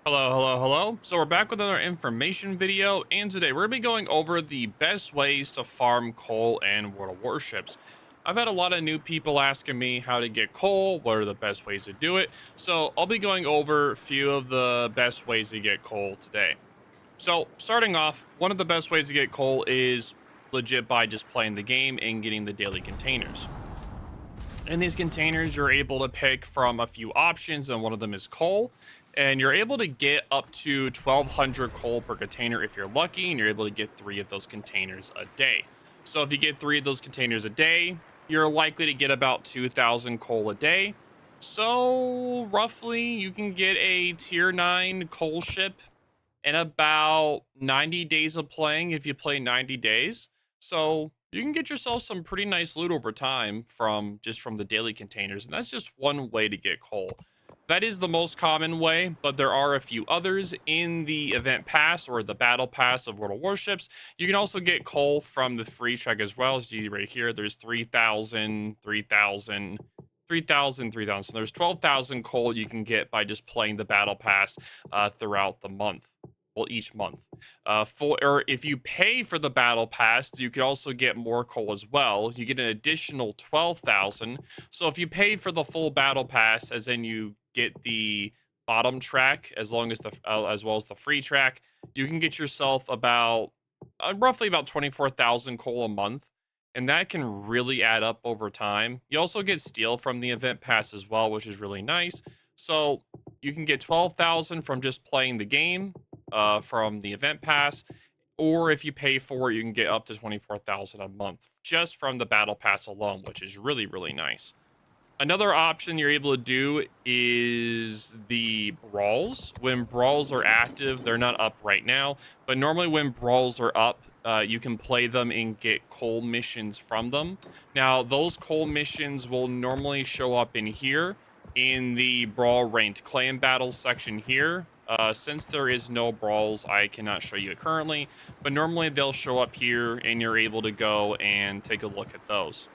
Hello. So we're back with another information video, and today we're gonna be going over the best ways to farm coal in World of Warships. I've had a lot of new people asking me how to get coal, what are the best ways to do it. So I'll be going over a few of the best ways to get coal today. So starting off, one of the best ways to get coal is legit by just playing the game and getting the daily containers. In these containers, you're able to pick from a few options, and one of them is coal. And you're able to get up to 1,200 coal per container if you're lucky, and you're able to get 3 of those containers a day. So if you get 3 of those containers a day, you're likely to get about 2,000 coal a day. So roughly, you can get a tier 9 coal ship in about 90 days of playing if you play 90 days. So you can get yourself some pretty nice loot over time from the daily containers. And that's just one way to get coal. That is the most common way, but there are a few others in the event pass or the battle pass of World of Warships. You can also get coal from the free track as well. See right here, there's 3,000, 3,000, 3,000, 3,000. So there's 12,000 coal you can get by just playing the battle pass throughout the month. Well, each month. Or if you pay for the battle pass, you can also get more coal as well. You get an additional 12,000. So if you pay for the full battle pass, as in you get the bottom track as well as the free track, you can get yourself about roughly about 24,000 coal a month, and that can really add up over time. You also get steel from the event pass as well, which is really nice. So you can get 12,000 from just playing the game from the event pass, or if you pay for it, you can get up to 24,000 a month just from the battle pass alone, which is really nice. Another option you're able to do is the brawls. When brawls are active, they're not up right now, but normally when brawls are up, you can play them and get coal missions from them. Now, those coal missions will normally show up in here in the brawl ranked clan battles section here. Since there is no brawls, I cannot show you it currently, but normally they'll show up here and you're able to go and take a look at those.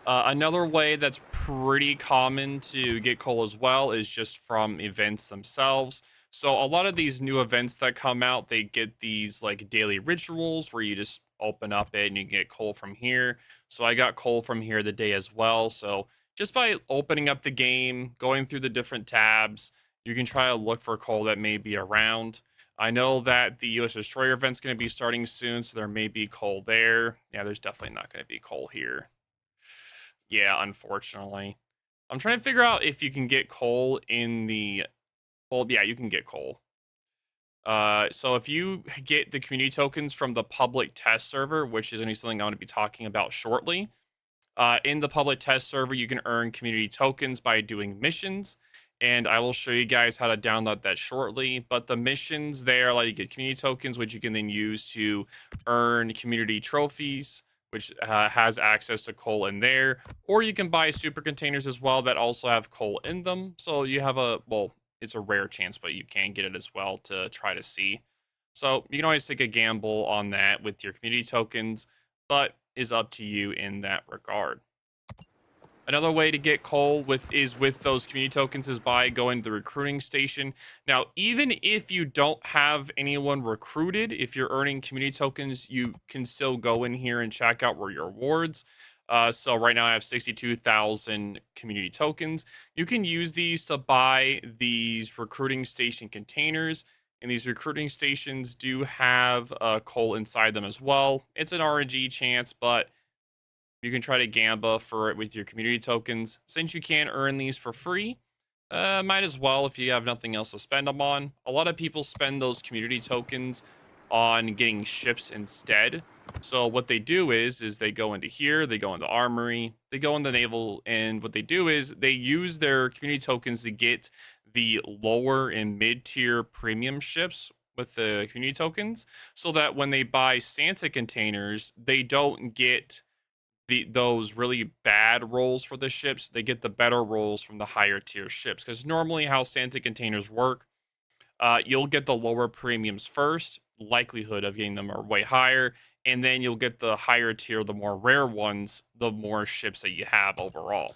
Another way that's pretty common to get coal as well is just from events themselves. So a lot of these new events that come out, they get these like daily rituals where you just open up it and you get coal from here. So I got coal from here the day as well. So just by opening up the game, going through the different tabs, you can try to look for coal that may be around. I know that the US Destroyer event's going to be starting soon, so there may be coal there. Yeah, there's definitely not going to be coal here. Yeah, unfortunately. I'm trying to figure out if you can get coal in the well, yeah, you can get coal. So if you get the community tokens from the public test server, which is going to be something I'm going to be talking about shortly, in the public test server, you can earn community tokens by doing missions, and I will show you guys how to download that shortly. But the missions there allow you to get community tokens, which you can then use to earn community trophies, which has access to coal in there. Or you can buy super containers as well that also have coal in them. So you have it's a rare chance, but you can get it as well to try to see. So you can always take a gamble on that with your community tokens, but is up to you in that regard. Another way to get coal with those community tokens is by going to the recruiting station. Now, even if you don't have anyone recruited, if you're earning community tokens, you can still go in here and check out where your rewards. So right now I have 62,000 community tokens. You can use these to buy these recruiting station containers, and these recruiting stations do have coal inside them as well. It's an RNG chance, but you can try to gamba for it with your community tokens. Since you can earn these for free, might as well if you have nothing else to spend them on. A lot of people spend those community tokens on getting ships instead. So what they do is they go into here, they go into armory, they go into naval, and what they do is they use their community tokens to get the lower and mid-tier premium ships with the community tokens, so that when they buy Santa containers, they don't get those really bad rolls for the ships. They get the better rolls from the higher tier ships, because normally how Santa containers work, you'll get the lower premiums first, likelihood of getting them are way higher, and then you'll get the higher tier, the more rare ones, the more ships that you have overall.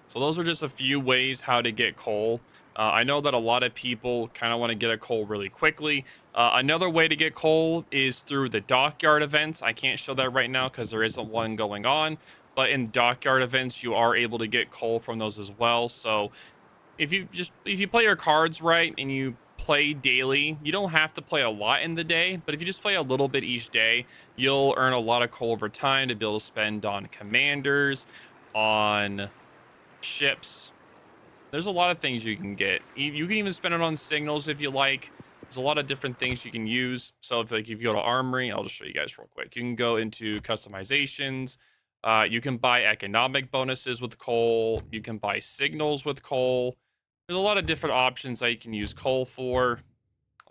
So those are just a few ways how to get coal. I know that a lot of people kind of want to get a coal really quickly. Another way to get coal is through the Dockyard events. I can't show that right now because there isn't one going on. But in Dockyard events, you are able to get coal from those as well. So if you play your cards right and you play daily, you don't have to play a lot in the day, but if you just play a little bit each day, you'll earn a lot of coal over time to be able to spend on commanders, on ships. There's a lot of things you can get. You can even spend it on signals if you like. There's a lot of different things you can use. So if you go to armory, I'll just show you guys real quick. You can go into customizations. You can buy economic bonuses with coal. You can buy signals with coal. There's a lot of different options that you can use coal for.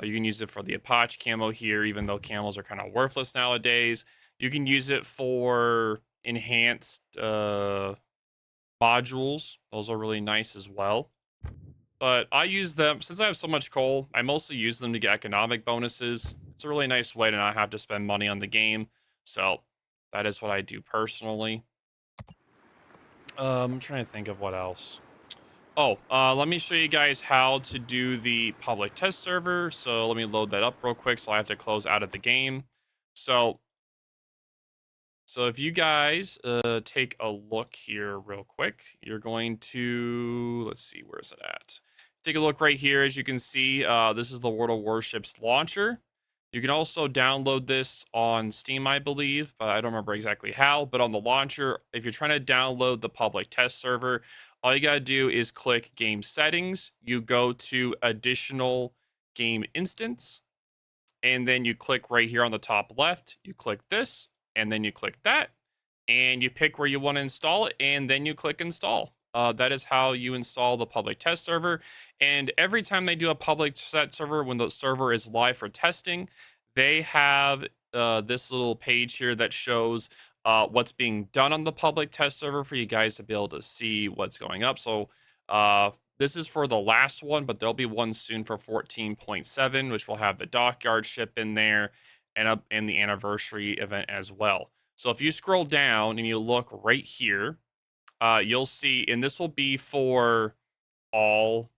You can use it for the Apache camo here, even though camos are kind of worthless nowadays. You can use it for enhanced modules. Those are really nice as well. But I use them since I have so much coal. I mostly use them to get economic bonuses. It's a really nice way to not have to spend money on the game. So that is what I do personally. I'm trying to think of what else. Oh, let me show you guys how to do the public test server. So let me load that up real quick. So I have to close out of the game. So So if you guys take a look here real quick, you're going to, let's see, where's it at? Take a look right here. As you can see, this is the World of Warships launcher. You can also download this on Steam, I believe, but I don't remember exactly how. But on the launcher, if you're trying to download the public test server, all you got to do is click game settings. You go to additional game instance, and then you click right here on the top left. You click this, and then you click that, and you pick where you want to install it, and then you click install. That is how you install the public test server. And every time they do a public test server, when the server is live for testing, they have this little page here that shows what's being done on the public test server for you guys to be able to see what's going up. So this is for the last one, but there'll be one soon for 14.7, which will have the Dockyard ship in there and the anniversary event as well. So if you scroll down and you look right here, you'll see, and this will be for all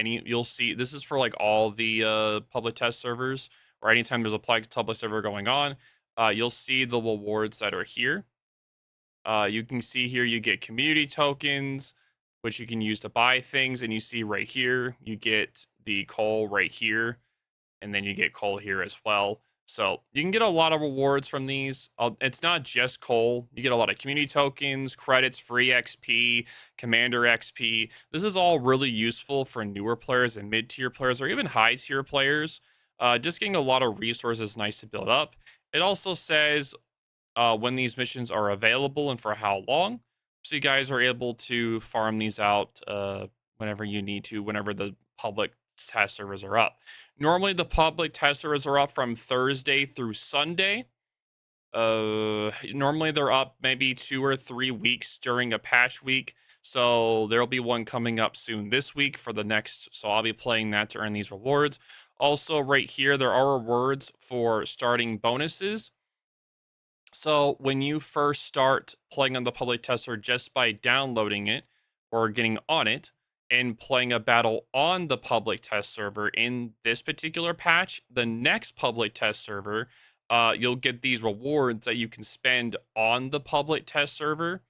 you'll see this is for like all the public test servers or anytime there's a public server going on. You'll see the rewards that are here. You can see here you get community tokens, which you can use to buy things, and you see right here you get the coal right here, and then you get coal here as well. So you can get a lot of rewards from these. It's not just coal. You get a lot of community tokens, credits, free XP, commander XP. This is all really useful for newer players and mid-tier players or even high-tier players. Just getting a lot of resources is nice to build up. It also says when these missions are available and for how long. So you guys are able to farm these out whenever you need to, whenever the public test servers are up. Normally, the public test servers are up from Thursday through Sunday. Normally they're up maybe 2 or 3 weeks during a patch week. So there'll be one coming up soon this week for the next. So I'll be playing that to earn these rewards. Also, right here, there are rewards for starting bonuses. So when you first start playing on the public tester just by downloading it or getting on it and playing a battle on the public test server in this particular patch, the next public test server, you'll get these rewards that you can spend on the public test server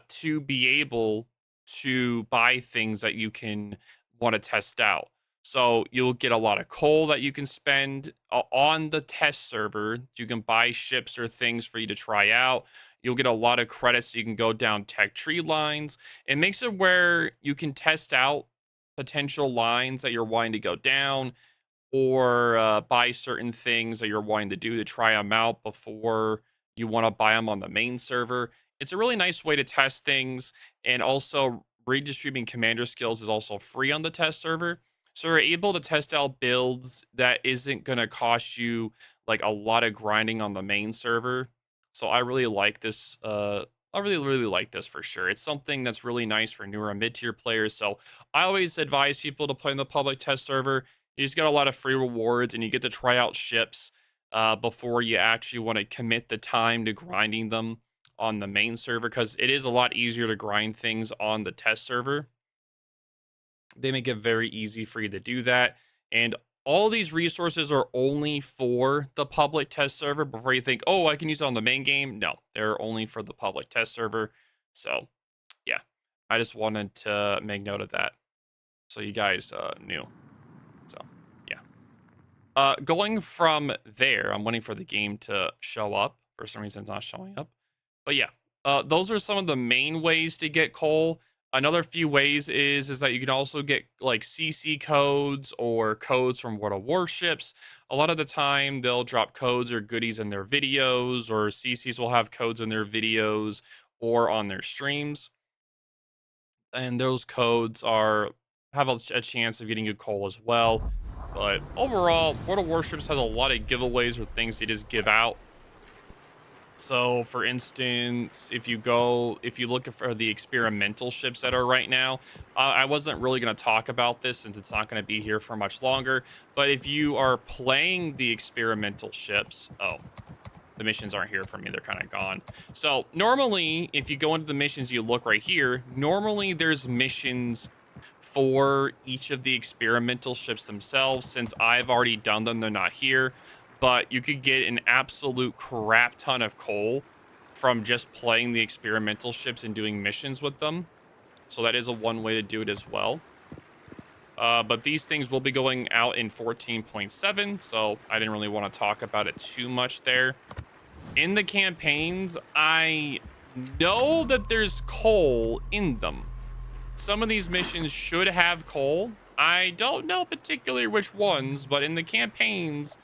to be able to buy things that you can want to test out. So you'll get a lot of coal that you can spend on the test server. You can buy ships or things for you to try out. You'll get a lot of credits so you can go down tech tree lines. It makes it where you can test out potential lines that you're wanting to go down or buy certain things that you're wanting to do to try them out before you want to buy them on the main server. It's a really nice way to test things, and also redistributing commander skills is also free on the test server. So you're able to test out builds that isn't going to cost you like a lot of grinding on the main server. So I really like this. I really like this for sure. It's something that's really nice for newer and mid tier players. So I always advise people to play in the public test server. You just get a lot of free rewards and you get to try out ships before you actually want to commit the time to grinding them on the main server, because it is a lot easier to grind things on the test server. They make it very easy for you to do that. And all these resources are only for the public test server. Before you think, oh, I can use it on the main game. No, they're only for the public test server. So yeah, I just wanted to make note of that. So you guys knew. So yeah. Going from there, I'm waiting for the game to show up. For some reason, it's not showing up. But yeah, those are some of the main ways to get coal. Another few ways is that you can also get like CC codes or codes from World of Warships. A lot of the time, they'll drop codes or goodies in their videos, or CCs will have codes in their videos or on their streams. And those codes are have a chance of getting you coal as well. But overall, World of Warships has a lot of giveaways or things they just give out. So, for instance, if you look for the experimental ships that are right now, I wasn't really going to talk about this since it's not going to be here for much longer. But if you are playing the experimental ships, oh, the missions aren't here for me. They're kind of gone. So normally, if you go into the missions, you look right here. Normally, there's missions for each of the experimental ships themselves. Since I've already done them, they're not here. But you could get an absolute crap ton of coal from just playing the experimental ships and doing missions with them. So that is one way to do it as well. But these things will be going out in 14.7, so I didn't really want to talk about it too much there. In the campaigns, I know that there's coal in them. Some of these missions should have coal. I don't know particularly which ones, but in the campaigns,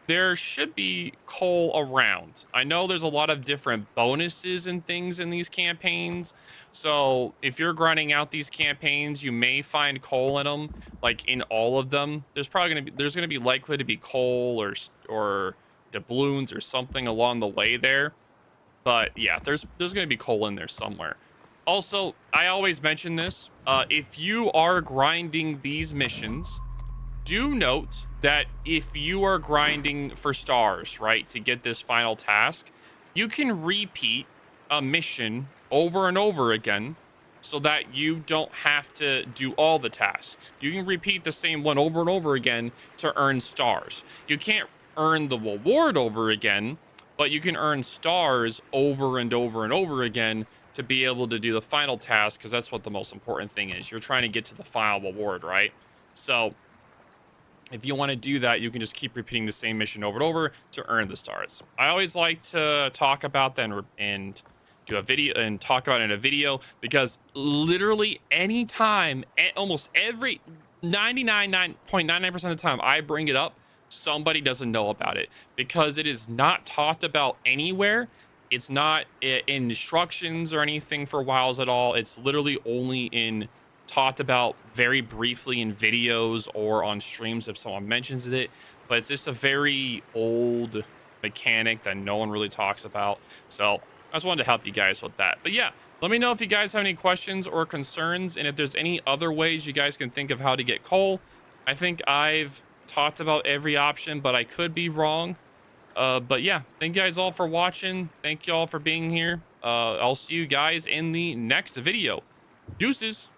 there should be coal around. I know there's a lot of different bonuses and things in these campaigns. So if you're grinding out these campaigns, you may find coal in them, like in all of them. There's gonna be likely to be coal or doubloons or something along the way there. But yeah, there's gonna be coal in there somewhere. Also, I always mention this. If you are grinding these missions, do note that if you are grinding for stars, right, to get this final task, you can repeat a mission over and over again so that you don't have to do all the tasks. You can repeat the same one over and over again to earn stars. You can't earn the reward over again, but you can earn stars over and over and over again to be able to do the final task, because that's what the most important thing is. You're trying to get to the final reward, right? So if you want to do that, you can just keep repeating the same mission over and over to earn the stars. I always like to talk about that and do a video and talk about it in a video, because literally any time, almost every 99.99% of the time I bring it up, somebody doesn't know about it, because it is not talked about anywhere. It's not in instructions or anything for WoWs at all. It's literally only talked about very briefly in videos or on streams if someone mentions it, but it's just a very old mechanic that no one really talks about. So I just wanted to help you guys with that. But yeah, let me know if you guys have any questions or concerns, and if there's any other ways you guys can think of how to get coal. I think I've talked about every option, but I could be wrong. But yeah, thank you guys all for watching. Thank you all for being here. I'll see you guys in the next video. Deuces.